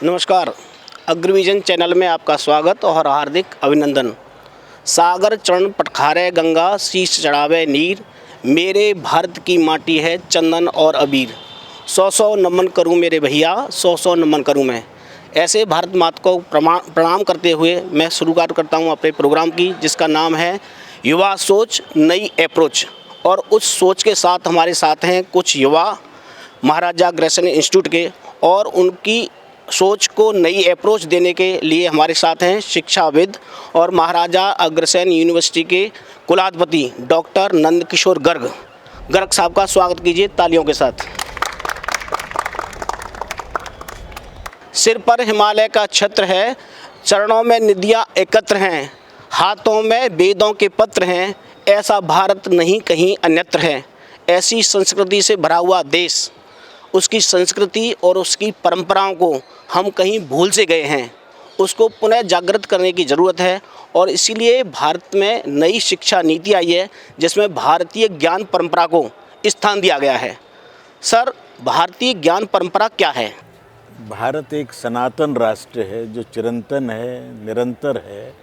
नमस्कार। अग्रविजन चैनल में आपका स्वागत और हार्दिक अभिनंदन। सागर चरण पटखारे गंगा शीश चढ़ावे नीर, मेरे भारत की माटी है चंदन और अबीर। 100 नमन करूं मेरे भैया, 100 नमन करूं मैं। ऐसे भारत माता को प्रणाम करते हुए मैं शुरुआत करता हूं अपने प्रोग्राम की, जिसका नाम है युवा सोच नई अप्रोच। और उस सोच के साथ हमारे साथ हैं कुछ युवा महाराजा अग्रसेन इंस्टीट्यूट के, और उनकी सोच को नई अप्रोच देने के लिए हमारे साथ हैं शिक्षाविद और महाराजा अग्रसेन यूनिवर्सिटी के कुलाधिपति डॉक्टर नंदकिशोर गर्ग। गर्ग साहब का स्वागत कीजिए तालियों के साथ। सिर पर हिमालय का छत्र है, चरणों में नदियां एकत्र हैं, हाथों में वेदों के पत्र हैं, ऐसा भारत नहीं कहीं अन्यत्र है। ऐसी संस्कृति से भरा हुआ देश, उसकी संस्कृति और उसकी परंपराओं को हम कहीं भूल से गए हैं। उसको पुनः जागृत करने की ज़रूरत है, और इसीलिए भारत में नई शिक्षा नीति आई है, जिसमें भारतीय ज्ञान परंपरा को स्थान दिया गया है। सर, भारतीय ज्ञान परंपरा क्या है? भारत एक सनातन राष्ट्र है जो चिरंतन है, निरंतर है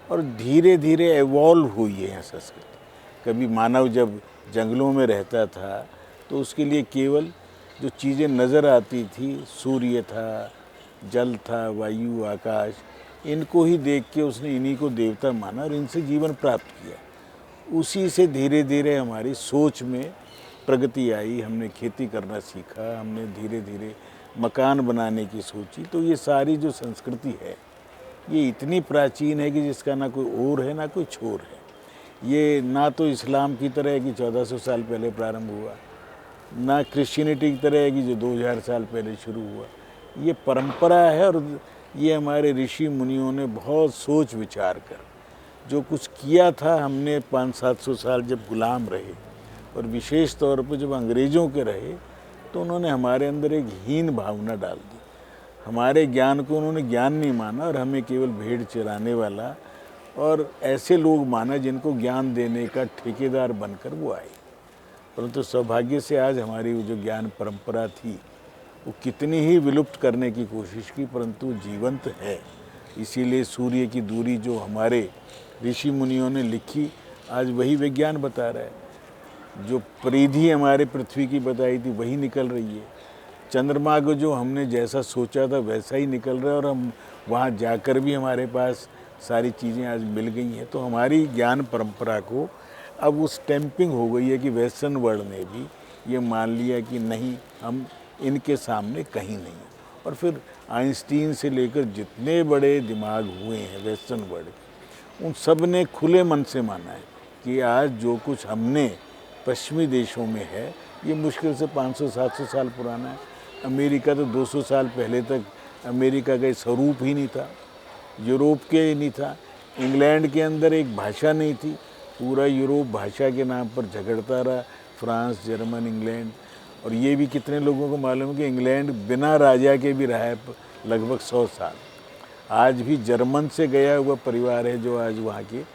और धीरे धीरे एवॉल्व हुई है यह संस्कृति। कभी मानव जब जंगलों में रहता था तो उसके लिए केवल जो चीज़ें नज़र आती थी, सूर्य था, जल था, वायु, आकाश, इनको ही देख के उसने इन्हीं को देवता माना और इनसे जीवन प्राप्त किया। उसी से धीरे धीरे हमारी सोच में प्रगति आई। हमने खेती करना सीखा, हमने धीरे धीरे मकान बनाने की सोची। तो ये सारी जो संस्कृति है ये इतनी प्राचीन है कि जिसका ना कोई ओर है ना कोई छोर है। ये ना तो इस्लाम की तरह है कि 1400 साल पहले प्रारंभ हुआ, ना क्रिश्चियनिटी की तरह है कि जो 2000 साल पहले शुरू हुआ। ये परंपरा है और ये हमारे ऋषि मुनियों ने बहुत सोच विचार कर जो कुछ किया था। हमने 500-700 साल जब गुलाम रहे और विशेष तौर पर जब अंग्रेज़ों के रहे, तो उन्होंने हमारे अंदर एक हीन भावना डाल दी। हमारे ज्ञान को उन्होंने ज्ञान नहीं माना और हमें केवल भेड़ चराने वाला और ऐसे लोग माना जिनको ज्ञान देने का ठेकेदार बनकर वो आए। परंतु सौभाग्य से आज हमारी जो ज्ञान परंपरा थी वो कितनी ही विलुप्त करने की कोशिश की, परंतु जीवंत है। इसीलिए सूर्य की दूरी जो हमारे ऋषि मुनियों ने लिखी, आज वही विज्ञान बता रहा है। जो परिधि हमारे पृथ्वी की बताई थी वही निकल रही है। चंद्रमा को जो हमने जैसा सोचा था वैसा ही निकल रहा है, और हम वहाँ जाकर भी हमारे पास सारी चीज़ें आज मिल गई हैं। तो हमारी ज्ञान परंपरा को अब उस स्टैंपिंग हो गई है कि वेस्टर्न वर्ल्ड ने भी ये मान लिया कि नहीं, हम इनके सामने कहीं नहीं। और फिर आइंस्टीन से लेकर जितने बड़े दिमाग हुए हैं वेस्टर्न वर्ल्ड, उन सब ने खुले मन से माना है कि आज जो कुछ हमने पश्चिमी देशों में है ये मुश्किल से 500-700 साल पुराना है। अमेरिका तो 200 साल पहले तक अमेरिका का स्वरूप ही नहीं था, यूरोप के ही नहीं था। इंग्लैंड के अंदर एक भाषा नहीं थी, पूरा यूरोप भाषा के नाम पर झगड़ता रहा, फ्रांस, जर्मन, इंग्लैंड। और ये भी कितने लोगों को मालूम है कि इंग्लैंड बिना राजा के भी रहा है लगभग 100 साल। आज भी जर्मन से गया हुआ परिवार है जो आज वहाँ की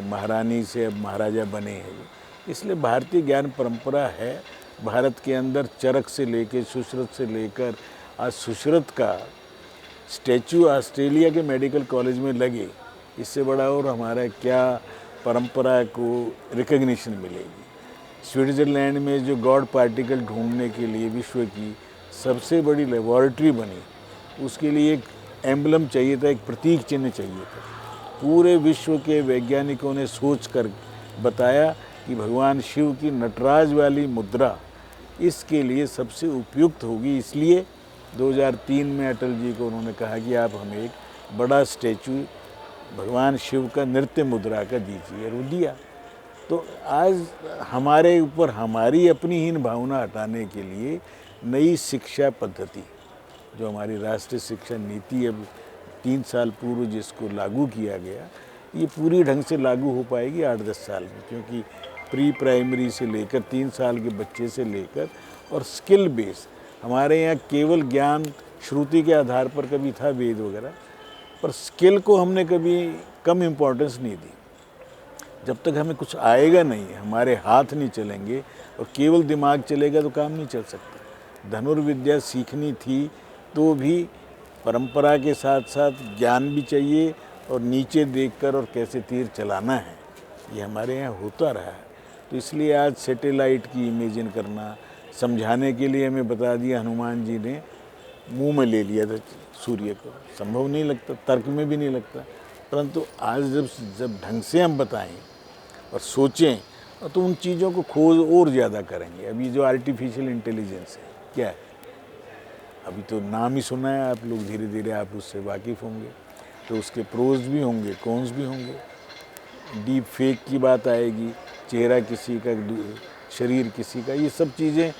महारानी से अब महाराजा बने हैं। इसलिए भारतीय ज्ञान परंपरा है। भारत के अंदर चरक से लेकर सुश्रुत से लेकर आज सुश्रुत का स्टैचू ऑस्ट्रेलिया के मेडिकल कॉलेज में लगे, इससे बड़ा और हमारा क्या परंपरा को रिकग्निशन मिलेगी। स्विट्ज़रलैंड में जो गॉड पार्टिकल ढूंढने के लिए विश्व की सबसे बड़ी लेबॉरेटरी बनी, उसके लिए एक एम्बलम चाहिए था, एक प्रतीक चिन्ह चाहिए था। पूरे विश्व के वैज्ञानिकों ने सोच कर बताया कि भगवान शिव की नटराज वाली मुद्रा इसके लिए सबसे उपयुक्त होगी। इसलिए 2003 में अटल जी को उन्होंने कहा कि आप हमें एक बड़ा स्टैचू भगवान शिव का नृत्य मुद्रा का दीजिए, और वो दिया। तो आज हमारे ऊपर हमारी अपनी हीन भावना हटाने के लिए नई शिक्षा पद्धति, जो हमारी राष्ट्रीय शिक्षा नीति अब 3 साल पूर्व जिसको लागू किया गया, ये पूरी ढंग से लागू हो पाएगी 8-10 साल में। क्योंकि प्री प्राइमरी से लेकर 3 साल के बच्चे से लेकर और स्किल बेस, हमारे यहाँ केवल ज्ञान श्रुति के आधार पर कभी था, वेद वगैरह, पर स्किल को हमने कभी कम इम्पोर्टेंस नहीं दी। जब तक हमें कुछ आएगा नहीं, हमारे हाथ नहीं चलेंगे और केवल दिमाग चलेगा तो काम नहीं चल सकता। धनुर्विद्या सीखनी थी तो भी परंपरा के साथ साथ ज्ञान भी चाहिए और नीचे देखकर और कैसे तीर चलाना है, ये हमारे यहाँ होता रहा है। तो इसलिए आज सैटेलाइट की इमेजिन करना, समझाने के लिए हमें बता दिया, हनुमान जी ने मुंह में ले लिया था सूर्य को, संभव नहीं लगता, तर्क में भी नहीं लगता। परंतु आज जब ढंग से हम बताएं और सोचें तो उन चीज़ों को खोज और ज़्यादा करेंगे। अभी जो आर्टिफिशियल इंटेलिजेंस है, क्या है, अभी तो नाम ही सुना है, आप लोग धीरे धीरे आप उससे वाकिफ़ होंगे, तो उसके प्रोज भी होंगे, कॉन्स भी होंगे। डीप फेक की बात आएगी, चेहरा किसी का, शरीर किसी का, ये सब चीज़ें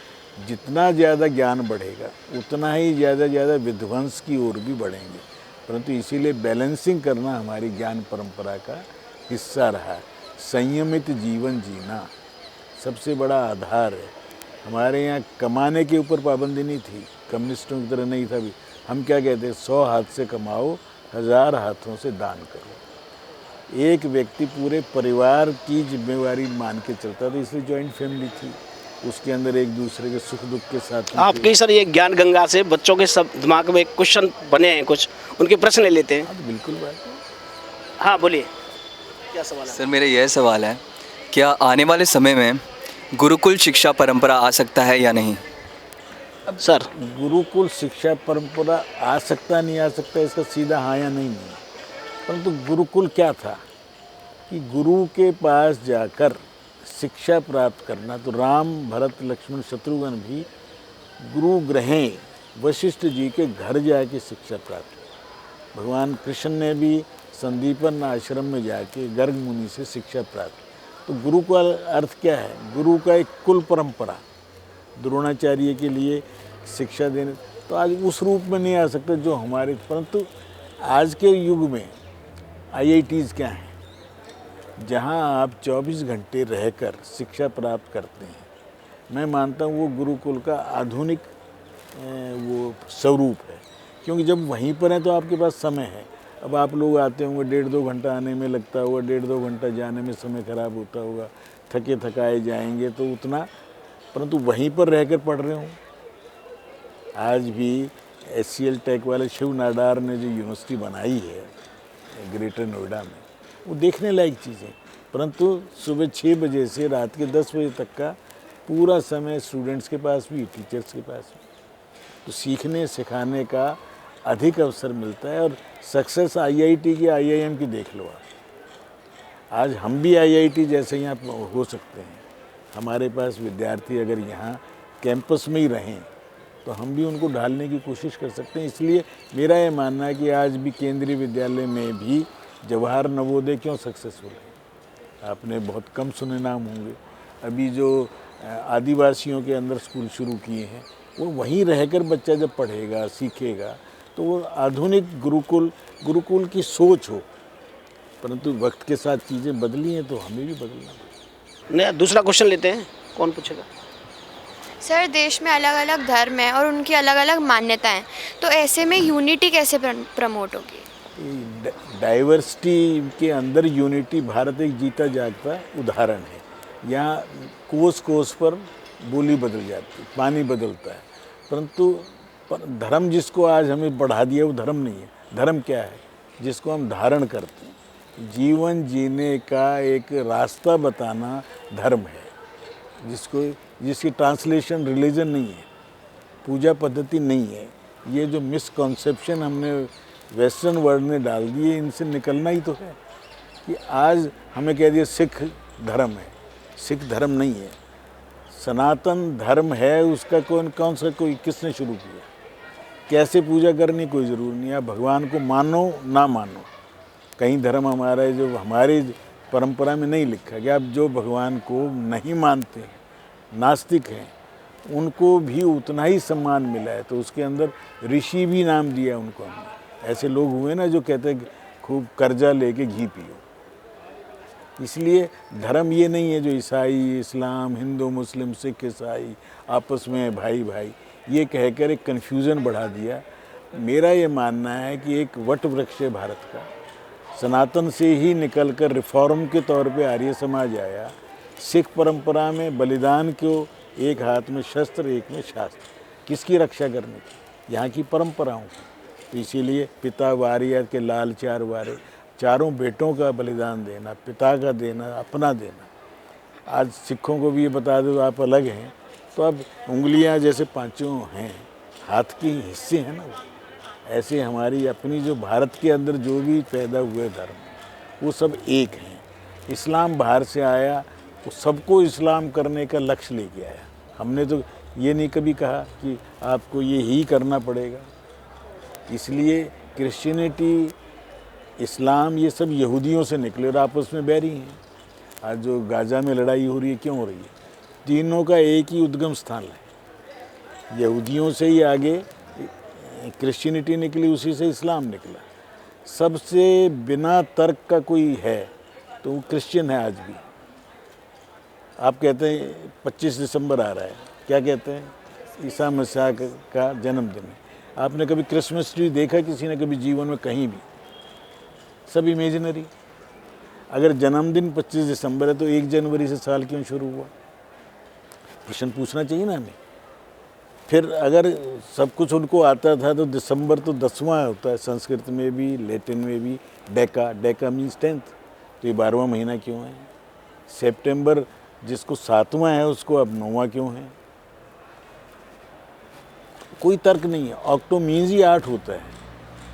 जितना ज़्यादा ज्ञान बढ़ेगा उतना ही ज़्यादा विध्वंस की ओर भी बढ़ेंगे। परंतु इसीलिए बैलेंसिंग करना हमारी ज्ञान परंपरा का हिस्सा रहा है। संयमित जीवन जीना सबसे बड़ा आधार है। हमारे यहाँ कमाने के ऊपर पाबंदी नहीं थी, कम्युनिस्टों की तरह नहीं था भी। हम क्या कहते हैं, 100 हाथ से कमाओ, 1000 हाथों से दान करो। एक व्यक्ति पूरे परिवार की जिम्मेवारी मान के चलता था, इसलिए जॉइंट फैमिली थी, उसके अंदर एक दूसरे के सुख दुख के साथ। आपकी सर ये ज्ञान गंगा से बच्चों के सब दिमाग में क्वेश्चन बने हैं, कुछ उनके प्रश्न ले लेते हैं। तो बिल्कुल बात है। हाँ बोलिए, क्या सवाल है? सर मेरा यह सवाल है, क्या आने वाले समय में गुरुकुल शिक्षा परंपरा आ सकता है या नहीं? सर गुरुकुल शिक्षा परंपरा आ सकता नहीं आ सकता, इसका सीधा हाँ या नहीं है। परंतु गुरुकुल क्या था कि गुरु के पास जाकर शिक्षा प्राप्त करना। तो राम, भरत, लक्ष्मण, शत्रुघ्न भी गुरु ग्रहें वशिष्ठ जी के घर जाके शिक्षा प्राप्त की। भगवान कृष्ण ने भी संदीपन आश्रम में जाके गर्ग मुनि से शिक्षा प्राप्त की। तो गुरु का अर्थ क्या है? गुरु का एक कुल परंपरा, द्रोणाचार्य के लिए शिक्षा देने। तो आज उस रूप में नहीं आ सकता जो हमारे, परंतु आज के युग में IITs क्या हैं, जहां आप 24 घंटे रहकर शिक्षा प्राप्त करते हैं। मैं मानता हूं वो गुरुकुल का आधुनिक वो स्वरूप है, क्योंकि जब वहीं पर हैं तो आपके पास समय है। अब आप लोग आते होंगे, 1.5-2 घंटा आने में लगता होगा, 1.5-2 घंटा जाने में समय खराब होता होगा, थके थकाए जाएंगे तो उतना, परंतु वहीं पर रहकर पढ़ रहे हों। आज भी SCL टेक वाले शिव नाडार ने जो यूनिवर्सिटी बनाई है ग्रेटर नोएडा में, वो देखने लायक चीज़ें। परंतु सुबह 6 बजे से रात के 10 बजे तक का पूरा समय स्टूडेंट्स के पास भी, टीचर्स के पास भी, तो सीखने सिखाने का अधिक अवसर मिलता है। और सक्सेस IIT की, IIM की देख लो आप। आज हम भी IIT जैसे यहाँ हो सकते हैं। हमारे पास विद्यार्थी अगर यहाँ कैंपस में ही रहें तो हम भी उनको ढालने की कोशिश कर सकते हैं। इसलिए मेरा ये मानना है कि आज भी केंद्रीय विद्यालय में भी जवाहर नवोदय क्यों सक्सेसफुल है, आपने बहुत कम सुने नाम होंगे। अभी जो आदिवासियों के अंदर स्कूल शुरू किए हैं, वो वहीं रहकर बच्चा जब पढ़ेगा, सीखेगा, तो वो आधुनिक गुरुकुल की सोच हो। परंतु वक्त के साथ चीज़ें बदली हैं तो हमें भी बदलना है। नया दूसरा क्वेश्चन लेते हैं, कौन पूछेगा? सर, देश में अलग अलग धर्म हैं और उनकी अलग अलग मान्यताएं, तो ऐसे में यूनिटी कैसे प्रमोट होगी? डाइवर्सिटी के अंदर यूनिटी, भारत एक जीता जागता उदाहरण है। यहाँ कोस पर बोली बदल जाती है, पानी बदलता है, परंतु धर्म जिसको आज हमें बढ़ा दिया वो धर्म नहीं है। धर्म क्या है? जिसको हम धारण करते हैं, जीवन जीने का एक रास्ता बताना धर्म है। जिसकी ट्रांसलेशन रिलीजन नहीं है, पूजा पद्धति नहीं है। ये जो मिसकॉन्सेप्शन हमने वेस्टर्न वर्ल्ड ने डाल दिए, इनसे निकलना ही तो है। कि आज हमें कह दिया सिख धर्म है, सिख धर्म नहीं है, सनातन धर्म है। उसका कौन सा किसने शुरू किया, कैसे पूजा करनी, कोई ज़रूर नहीं है। भगवान को मानो ना मानो, कहीं धर्म हमारा है जो हमारी परंपरा में नहीं लिखा कि आप जो भगवान को नहीं मानते, नास्तिक हैं, उनको भी उतना ही सम्मान मिला है। तो उसके अंदर ऋषि भी नाम दिया उनको हमने। ऐसे लोग हुए ना जो कहते हैं खूब कर्जा लेके घी पियो। इसलिए धर्म ये नहीं है जो ईसाई, इस्लाम, हिंदू, मुस्लिम, सिख, ईसाई आपस में भाई भाई ये कहकर एक कन्फ्यूज़न बढ़ा दिया। मेरा ये मानना है कि एक वट वृक्ष है भारत का, सनातन से ही निकलकर रिफॉर्म के तौर पे आर्य समाज आया। सिख परंपरा में बलिदान को, एक हाथ में शस्त्र एक में शास्त्र, किसकी रक्षा करने की? यहाँ की परंपराओं की। तो इसीलिए पिता वारिया के लाल चार वारे, चारों बेटों का बलिदान देना, पिता का देना, अपना देना। आज सिखों को भी ये बता दो आप अलग हैं, तो अब उंगलियां जैसे पांचों हैं, हाथ के हिस्से हैं ना वो, ऐसे हमारी अपनी जो भारत के अंदर जो भी पैदा हुए धर्म वो सब एक हैं। इस्लाम बाहर से आया, वो सबको इस्लाम करने का लक्ष्य लेके आया। हमने तो ये नहीं कभी कहा कि आपको ये ही करना पड़ेगा। इसलिए क्रिश्चियनिटी, इस्लाम, ये सब यहूदियों से निकले और आपस में बैरी हैं। आज जो गाज़ा में लड़ाई हो रही है, क्यों हो रही है? तीनों का एक ही उद्गम स्थान है। यहूदियों से ही आगे क्रिश्चियनिटी निकली, उसी से इस्लाम निकला। सबसे बिना तर्क का कोई है तो वो क्रिश्चियन है आज भी। आप कहते हैं 25 दिसंबर आ रहा है, क्या कहते हैं? ईसा मसीह का जन्मदिन है। आपने कभी क्रिसमस ट्री देखा किसी ने कभी जीवन में कहीं भी? सब इमेजिनरी। अगर जन्मदिन 25 दिसंबर है तो 1 जनवरी से साल क्यों शुरू हुआ? प्रश्न पूछना चाहिए ना हमें। फिर अगर सब कुछ उनको आता था तो दिसंबर तो 10वां होता है, संस्कृत में भी, लैटिन में भी। डेका मीन्स 10th, तो ये 12वां महीना क्यों है? सितंबर जिसको 7वां है उसको अब 9वां क्यों है? कोई तर्क नहीं है। ऑक्टो मीन्स ही 8 होता है,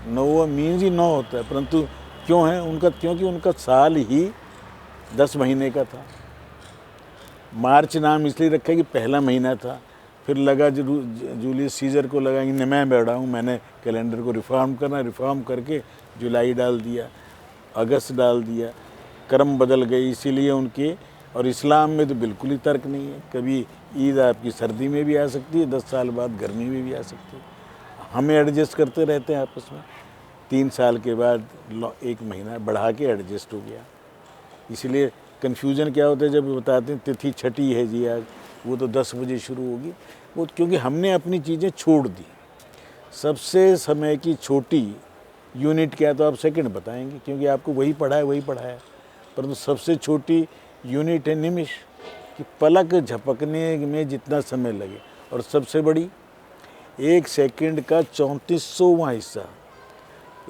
9वां मीन्स ही 9 होता है, परंतु क्यों है उनका? क्योंकि उनका साल ही 10 महीने का था। मार्च नाम इसलिए रखा कि पहला महीना था, फिर लगा जूलियस सीजर को लगा कि मैं बड़ा हूँ, मैंने कैलेंडर को रिफॉर्म करके जुलाई डाल दिया, अगस्त डाल दिया, क्रम बदल गई इसीलिए उनके। और इस्लाम में तो बिल्कुल ही तर्क नहीं है। कभी ईद आपकी सर्दी में भी आ सकती है, 10 साल बाद गर्मी में भी आ सकती है। हमें एडजस्ट करते रहते हैं आपस में। 3 साल के बाद 1 महीना बढ़ा के एडजस्ट हो गया। इसलिए कन्फ्यूजन क्या होता है जब बताते हैं तिथि छठी है जी आज, वो तो 10 बजे शुरू होगी, वो क्योंकि हमने अपनी चीज़ें छोड़ दी। सबसे समय की छोटी यूनिट क्या, तो आप सेकंड बताएंगे क्योंकि आपको वही पढ़ा है, परंतु सबसे छोटी यूनिट है निमिष, कि पलक झपकने में जितना समय लगे। और सबसे बड़ी 1 सेकंड का 3400वां हिस्सा,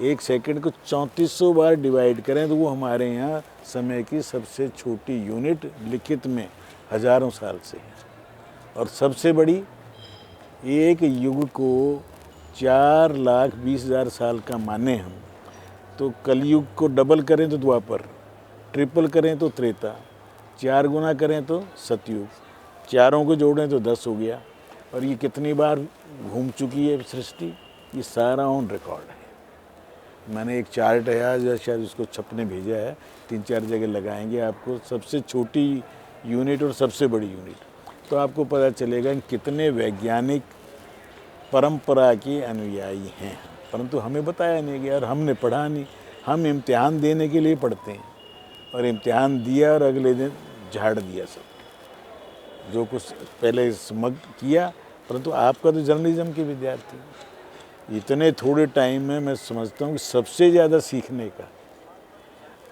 1 सेकंड को 3400 बार डिवाइड करें तो वो हमारे यहाँ समय की सबसे छोटी यूनिट लिखित में हजारों साल से है। और सबसे बड़ी, एक युग को 4,20,000 साल का माने हम, तो कलयुग को डबल करें तो द्वापर, ट्रिपल करें तो त्रेता, 4 गुना करें तो सतयुग, चारों को जोड़ें तो 10 हो गया। और ये कितनी बार घूम चुकी है सृष्टि, ये सारा ऑन रिकॉर्ड है। मैंने एक चार्ट है आज, शायद उसको छपने भेजा है, 3-4 जगह लगाएंगे आपको, सबसे छोटी यूनिट और सबसे बड़ी यूनिट, तो आपको पता चलेगा कि कितने वैज्ञानिक परंपरा के अनुयायी हैं। परंतु हमें बताया नहीं गया और हमने पढ़ा नहीं। हम इम्तिहान देने के लिए पढ़ते हैं, और इम्तिहान दिया और अगले दिन झाड़ दिया सब जो कुछ पहले समझ किया। परंतु आपका तो जर्नलिज्म के विद्यार्थी, इतने थोड़े टाइम में मैं समझता हूँ कि सबसे ज़्यादा सीखने का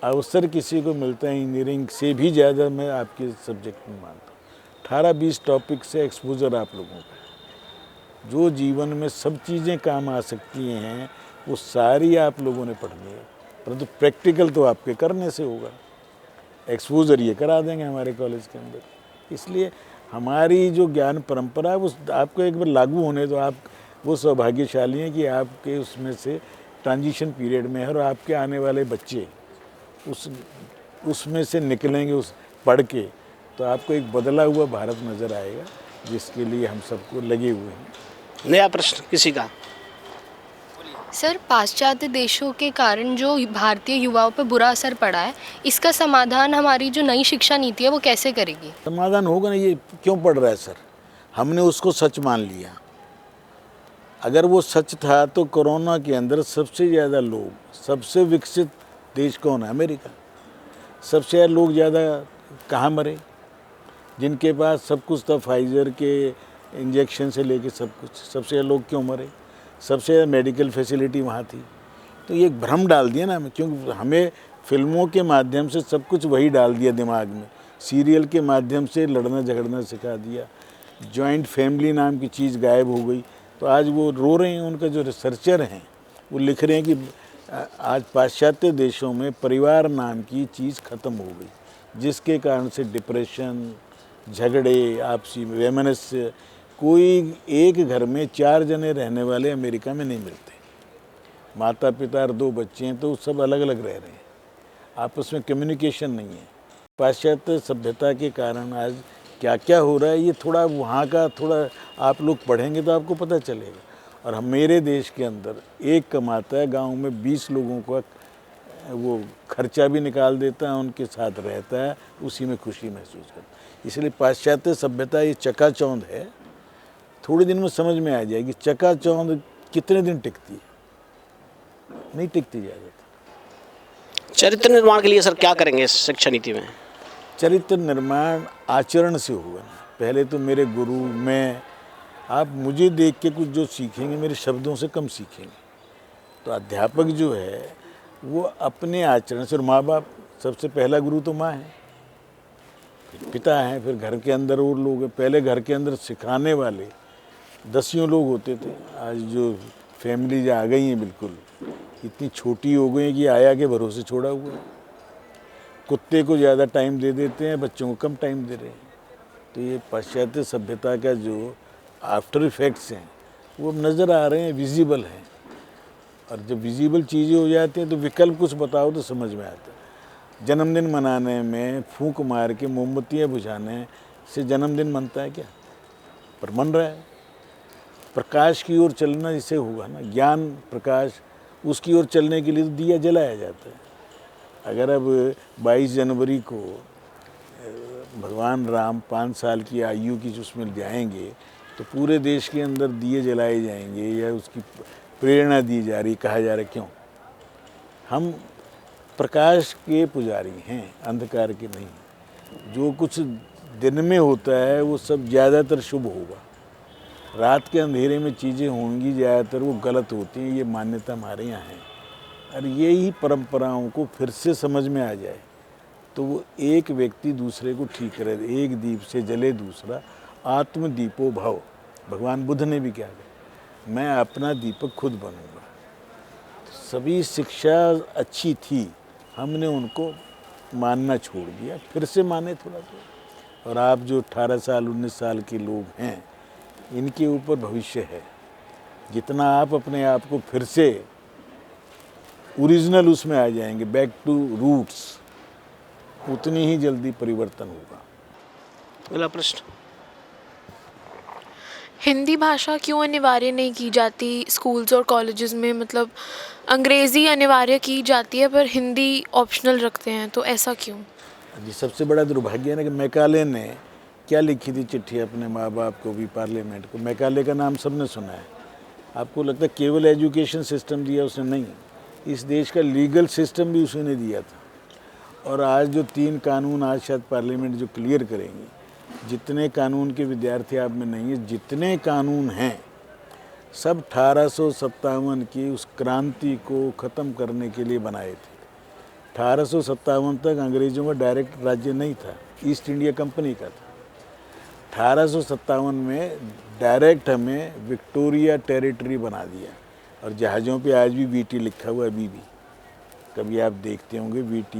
अवसर किसी को मिलता है इंजीनियरिंग से भी ज़्यादा, मैं आपके सब्जेक्ट में मानता हूँ। 18-20 टॉपिक से एक्सपोजर आप लोगों का, जो जीवन में सब चीज़ें काम आ सकती हैं वो सारी आप लोगों ने पढ़नी है, परंतु प्रैक्टिकल तो आपके करने से होगा। एक्सपोजर ये करा देंगे हमारे कॉलेज के अंदर। इसलिए हमारी जो ज्ञान परंपरा है वो आपको एक बार लागू होने दो। आप वो सौभाग्यशाली हैं कि आपके उसमें से ट्रांजिशन पीरियड में है और आपके आने वाले बच्चे उसमें से निकलेंगे उस पढ़ के, तो आपको एक बदला हुआ भारत नज़र आएगा, जिसके लिए हम सबको लगे हुए हैं। नया प्रश्न किसी का? सर, पाश्चात्य देशों के कारण जो भारतीय युवाओं पर बुरा असर पड़ा है, इसका समाधान हमारी जो नई शिक्षा नीति है वो कैसे करेगी? समाधान होगा ना, ये क्यों पढ़ रहा है सर? हमने उसको सच मान लिया। अगर वो सच था तो कोरोना के अंदर सबसे ज़्यादा लोग, सबसे विकसित देश कौन है? अमेरिका। सबसे ज़्यादा लोग ज़्यादा कहाँ मरे? जिनके पास सब कुछ था, फाइजर के इंजेक्शन से लेके सब कुछ, सबसे ज़्यादा लोग क्यों मरे? सबसे ज़्यादा मेडिकल फैसिलिटी वहाँ थी। तो ये एक भ्रम डाल दिया ना हमें, क्योंकि हमें फिल्मों के माध्यम से सब कुछ वही डाल दिया दिमाग में, सीरियल के माध्यम से लड़ना झगड़ना सिखा दिया, जॉइंट फैमिली नाम की चीज़ गायब हो गई। तो आज वो रो रहे हैं, उनका जो रिसर्चर हैं वो लिख रहे हैं कि आज पाश्चात्य देशों में परिवार नाम की चीज़ ख़त्म हो गई, जिसके कारण से डिप्रेशन, झगड़े, आपसी वैमनस्य, कोई एक घर में 4 जने रहने वाले अमेरिका में नहीं मिलते। माता पिता और 2 बच्चे हैं तो सब अलग अलग रह रहे हैं, आपस में कम्युनिकेशन नहीं है। पाश्चात्य सभ्यता के कारण आज क्या क्या हो रहा है, ये थोड़ा वहाँ का थोड़ा आप लोग पढ़ेंगे तो आपको पता चलेगा। और हम मेरे देश के अंदर एक कमाता है, गांव में 20 लोगों का वो खर्चा भी निकाल देता है, उनके साथ रहता है, उसी में खुशी महसूस करता है। इसलिए पाश्चात्य सभ्यता ये चकाचौंध है, थोड़े दिन में समझ में आ जाएगी। चकाचौंध कितने दिन टिकती है? नहीं टिकती ज़्यादा। चरित्र निर्माण के लिए सर क्या करेंगे इस शिक्षा नीति में? चरित्र निर्माण आचरण से होगा ना। पहले तो मेरे गुरु, मैं, आप मुझे देख के कुछ जो सीखेंगे मेरे शब्दों से कम सीखेंगे। तो अध्यापक जो है वो अपने आचरण से, और माँ बाप, सबसे पहला गुरु तो माँ है, फिर पिता हैं, फिर घर के अंदर और लोग हैं। पहले घर के अंदर सिखाने वाले 10 लोग होते थे, आज जो फैमिलीज आ गई हैं बिल्कुल इतनी छोटी हो गई हैं कि आया के भरोसे छोड़ा हुआ है। कुत्ते को ज़्यादा टाइम दे देते हैं, बच्चों को कम टाइम दे रहे हैं। तो ये पाश्चात्य सभ्यता का जो आफ्टर इफेक्ट्स हैं वो अब नज़र आ रहे हैं, विजिबल हैं। और जब विजिबल चीज़ें हो जाती हैं तो विकल्प कुछ बताओ तो समझ में आता है। जन्मदिन मनाने में फूंक मार के मोमबत्तियाँ बुझाने से जन्मदिन मनता है क्या? पर मन रहा है। प्रकाश की ओर चलना जिससे होगा ना, ज्ञान प्रकाश, उसकी ओर चलने के लिए तो दिया जलाया जाता है। अगर अब 22 जनवरी को भगवान राम 5 साल की आयु की उसमें जाएंगे तो पूरे देश के अंदर दिए जलाए जाएंगे, या उसकी प्रेरणा दी जा रही, कहा जा रहा है क्यों? हम प्रकाश के पुजारी हैं, अंधकार के नहीं। जो कुछ दिन में होता है वो सब ज़्यादातर शुभ होगा, रात के अंधेरे में चीज़ें होंगी ज़्यादातर वो गलत होती हैं। ये मान्यता हमारे यहाँ है। और यही परंपराओं को फिर से समझ में आ जाए तो वो एक व्यक्ति दूसरे को ठीक करे। एक दीप से जले दूसरा, आत्मदीपो भव। भगवान बुद्ध ने भी क्या कहा, मैं अपना दीपक खुद बनूंगा। तो सभी शिक्षा अच्छी थी, हमने उनको मानना छोड़ दिया, फिर से माने थोड़ा सा। और आप जो 18 साल 19 साल के लोग हैं, इनके ऊपर भविष्य है। जितना आप अपने आप को फिर से ओरिजिनल उसमें आ जाएंगे, बैक टू रूट्स, उतनी ही जल्दी परिवर्तन होगा। अगला प्रश्न। हिंदी भाषा क्यों अनिवार्य नहीं की जाती स्कूल्स और कॉलेजेस में? मतलब अंग्रेज़ी अनिवार्य की जाती है पर हिंदी ऑप्शनल रखते हैं, तो ऐसा क्यों? जी, सबसे बड़ा दुर्भाग्य है ना कि मैकाले ने क्या लिखी थी चिट्ठी अपने माँ बाप को भी, पार्लियामेंट को। मैकाले का नाम सबने सुना है। आपको लगता है केवल एजुकेशन सिस्टम दिया उसने? नहीं, इस देश का लीगल सिस्टम भी उसी ने दिया था। और आज जो 3 कानून आज शायद पार्लियामेंट जो क्लियर करेंगे, जितने कानून के विद्यार्थी आप में नहीं है, जितने कानून हैं सब 1857 की उस क्रांति को ख़त्म करने के लिए बनाए थे। 1857 तक अंग्रेज़ों का डायरेक्ट राज्य नहीं था, ईस्ट इंडिया कंपनी का था। 1857 में डायरेक्ट हमें विक्टोरिया टेरिटरी बना दिया। और जहाज़ों पे आज भी वीटी लिखा हुआ है, अभी भी कभी आप देखते होंगे वीटी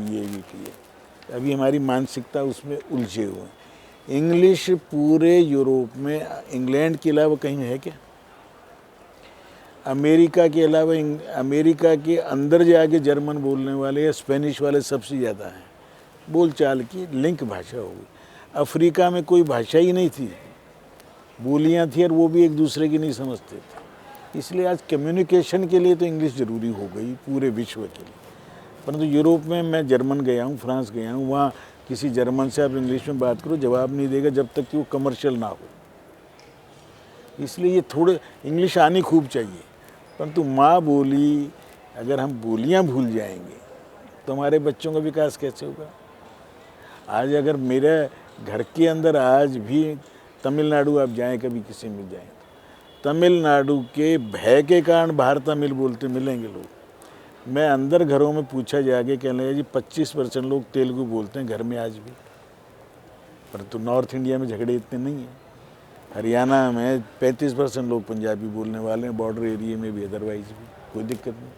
है। अभी हमारी मानसिकता उसमें उलझे हुए हैं। इंग्लिश पूरे यूरोप में इंग्लैंड के अलावा कहीं है क्या? अमेरिका के अलावा, अमेरिका के अंदर जाके जर्मन बोलने वाले या स्पेनिश वाले सबसे ज़्यादा हैं। बोलचाल की लिंक भाषा होगी। अफ्रीका में कोई भाषा ही नहीं थी, बोलियां थी और वो भी एक दूसरे की नहीं समझते थे। इसलिए आज कम्युनिकेशन के लिए तो इंग्लिश ज़रूरी हो गई पूरे विश्व के लिए। परंतु यूरोप में, मैं जर्मन गया हूँ, फ्रांस गया हूँ, वहाँ किसी जर्मन से आप इंग्लिश में बात करो, जवाब नहीं देगा जब तक कि वो कमर्शियल ना हो। इसलिए ये थोड़े इंग्लिश आनी खूब चाहिए। परंतु माँ बोली, अगर हम बोलियाँ भूल जाएंगे तो हमारे बच्चों का विकास कैसे होगा? आज अगर मेरे घर के अंदर आज भी तमिलनाडु आप जाएं, कभी किसी मिल जाएं, तमिलनाडु के भय के कारण बाहर तमिल बोलते मिलेंगे लोग। मैं अंदर घरों में पूछा जाके, कहने लगा जी 25% लोग तेलुगु बोलते हैं घर में आज भी। परंतु नॉर्थ इंडिया में झगड़े इतने नहीं हैं। हरियाणा में 35% लोग पंजाबी बोलने वाले हैं, बॉर्डर एरिया में भी, अदरवाइज भी। कोई दिक्कत नहीं।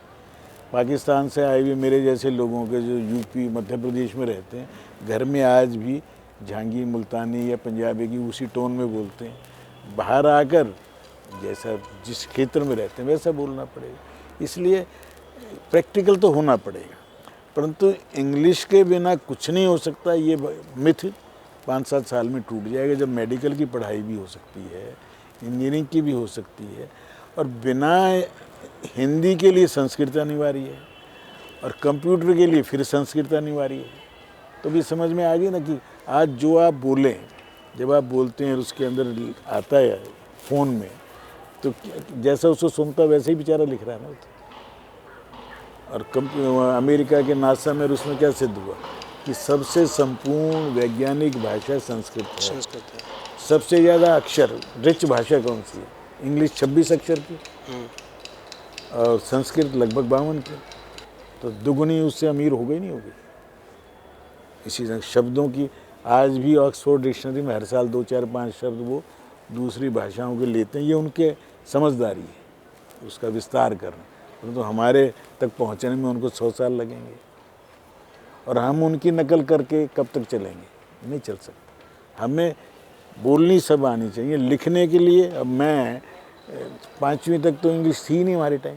पाकिस्तान से आए हुए मेरे जैसे लोगों के जो यूपी मध्य प्रदेश में रहते हैं, घर में आज भी झांगी, मुल्तानी या पंजाबी की उसी टोन में बोलते हैं। बाहर आकर जैसा जिस क्षेत्र में रहते हैं वैसा बोलना पड़ेगा। इसलिए प्रैक्टिकल तो होना पड़ेगा, परंतु इंग्लिश के बिना कुछ नहीं हो सकता, ये मिथ 5-7 साल में टूट जाएगा, जब मेडिकल की पढ़ाई भी हो सकती है, इंजीनियरिंग की भी हो सकती है, और बिना हिंदी के लिए संस्कृत अनिवार्य है और कंप्यूटर के लिए फिर संस्कृत अनिवार्य है। तो भी समझ में आ गई ना कि आज जो आप बोलें, जब आप बोलते हैं उसके अंदर आता है फ़ोन में, तो जैसा उसको सुनता वैसे ही बेचारा लिख रहा है ना। और अमेरिका के नासा में उसमें क्या सिद्ध हुआ कि सबसे संपूर्ण वैज्ञानिक भाषा संस्कृत है। सबसे ज़्यादा अक्षर रिच भाषा कौन सी है? इंग्लिश 26 अक्षर की और संस्कृत लगभग 52 की। तो दुगुनी उससे अमीर हो गई नहीं होगी। इसी तरह शब्दों की आज भी ऑक्सफोर्ड डिक्शनरी में हर साल 2, 4, 5 शब्द वो दूसरी भाषाओं के लेते हैं। ये उनके समझदारी है उसका विस्तार करना, परंतु तो हमारे तक पहुंचने में उनको 100 साल लगेंगे और हम उनकी नकल करके कब तक चलेंगे? नहीं चल सकते। हमें बोलनी सब आनी चाहिए। लिखने के लिए अब मैं 5वीं तक तो इंग्लिश थी नहीं हमारे टाइम,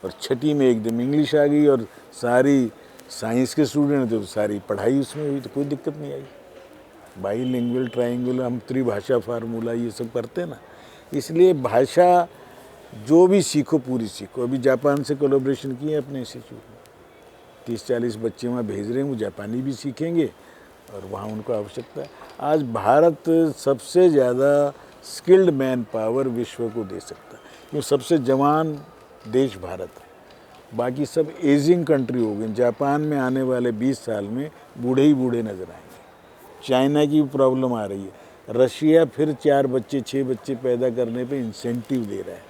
और 6ठी में एकदम इंग्लिश आ गई और सारी साइंस के स्टूडेंट थे तो सारी पढ़ाई उसमें हुई, तो कोई दिक्कत नहीं आई। बाईलिंगुअल, ट्राइंगुअल, हम त्रिभाषा फार्मूला ये सब करते हैं ना। इसलिए भाषा जो भी सीखो पूरी सीखो। अभी जापान से कोलैबोरेशन किए अपने इंस्टीट्यूट में, 30-40 बच्चे वहाँ भेज रहे हैं, वो जापानी भी सीखेंगे और वहाँ उनको आवश्यकता है। आज भारत सबसे ज़्यादा स्किल्ड मैन पावर विश्व को दे सकता है, क्योंकि सबसे जवान देश भारत है। बाकी सब एजिंग कंट्री हो गए। जापान में आने वाले 20 साल में बूढ़े ही बूढ़े नज़र आएंगे। चाइना की प्रॉब्लम आ रही है। रशिया फिर 4 बच्चे 6 बच्चे पैदा करने पे इंसेंटिव दे रहा है।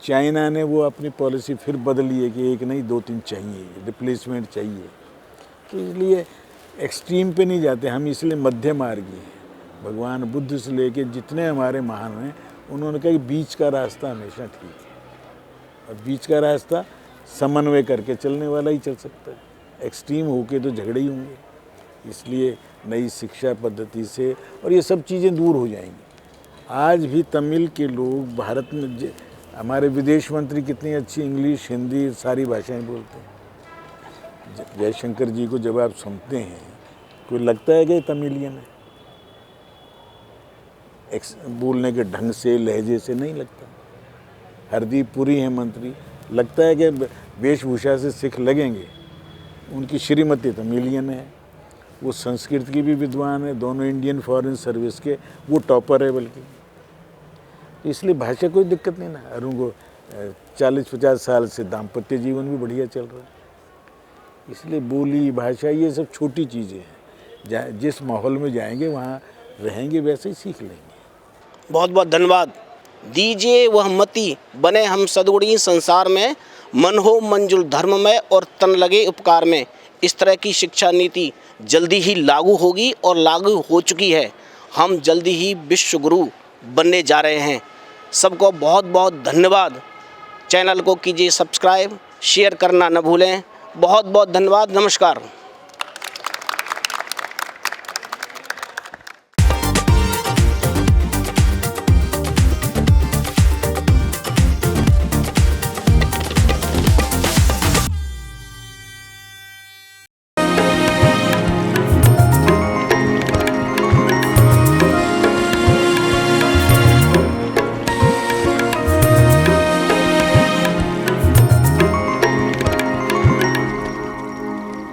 चाइना ने वो अपनी पॉलिसी फिर बदली है कि 1 नहीं 2-3 चाहिए, रिप्लेसमेंट चाहिए। तो इसलिए एक्सट्रीम पे नहीं जाते हम, इसलिए मध्य मार्गी हैं। भगवान बुद्ध से लेके जितने हमारे महान हैं, उन्होंने कहा कि बीच का रास्ता हमेशा ठीक है, और बीच का रास्ता समन्वय करके चलने वाला ही चल सकता है। एक्सट्रीम होके तो झगड़े ही होंगे। इसलिए नई शिक्षा पद्धति से और ये सब चीज़ें दूर हो जाएंगी। आज भी तमिल के लोग भारत में, हमारे विदेश मंत्री कितनी अच्छी इंग्लिश, हिंदी सारी भाषाएं बोलते हैं। जयशंकर जी को जब आप सुनते हैं, कोई लगता है कि तमिलियन है? बोलने के ढंग से, लहजे से नहीं लगता। हरदीप पुरी हैं मंत्री, लगता है कि वेशभूषा से सिख लगेंगे। उनकी श्रीमती तमिलियन है, वो संस्कृत की भी विद्वान है, दोनों इंडियन फॉरेन सर्विस के वो टॉपर है बल्कि। इसलिए भाषा कोई दिक्कत नहीं ना। और उनको 40-50 साल से दाम्पत्य जीवन भी बढ़िया चल रहा है। इसलिए बोली, भाषा ये सब छोटी चीज़ें हैं। जिस माहौल में जाएंगे वहाँ रहेंगे, वैसे ही सीख लेंगे। बहुत बहुत धन्यवाद। दीजिए वह मति बने हम सदगुणी संसार में, मन हो मंजुल धर्म में और तन लगे उपकार में। इस तरह की शिक्षा नीति जल्दी ही लागू होगी और लागू हो चुकी है। हम जल्दी ही विश्व गुरु बनने जा रहे हैं। सबको बहुत बहुत धन्यवाद। चैनल को कीजिए सब्सक्राइब, शेयर करना न भूलें। बहुत बहुत धन्यवाद। नमस्कार।